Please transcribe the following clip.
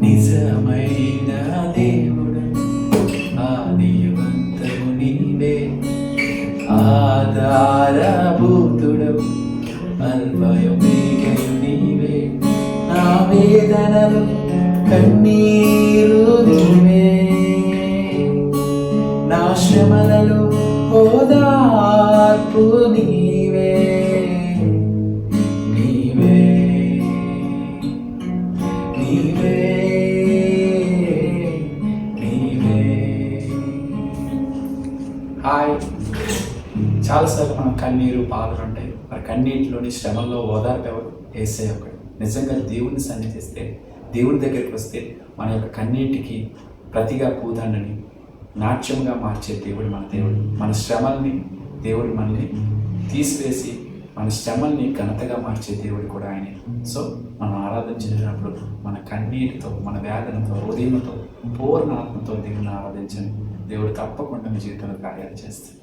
నిజమైన దేవుడు ఆదివంతము నీవే, ఆధారభూతుడు అన్వయమేఘయు నీవే, నా వేదనలు కన్నీరు నీవే, నా శ్రమలలో ఓదార్పు నీవే, నీవే నీవే నీవే. హాయ్, చాలాసార్లు మనం కన్నీరు బాధలు ఉంటాయి, మరి కన్నీటిలోని శ్రమల్లో ఓదార్పు ఎవరు? యేసయ్య ఒకడు. నిజంగా దేవుడిని సన్నిధిస్తే, దేవుడి దగ్గరికి వస్తే మన యొక్క కన్నీటికి ప్రతిగా పూదండని నాట్యంగా మార్చే దేవుడు మన దేవుడు. మన శ్రమల్ని దేవుడు మనల్ని తీసివేసి మన శ్రమల్ని ఘనతగా మార్చే దేవుడు కూడా ఆయనే. సో మనం ఆరాధన చేసినప్పుడు మన కన్నీటితో, మన వేదనతో, హృదయంతో, పూర్ణ ఆత్మతో దేవుని ఆరాధించండి. దేవుడు తప్పకుండా మీ జీవితంలో కార్యాలు చేస్తాడు.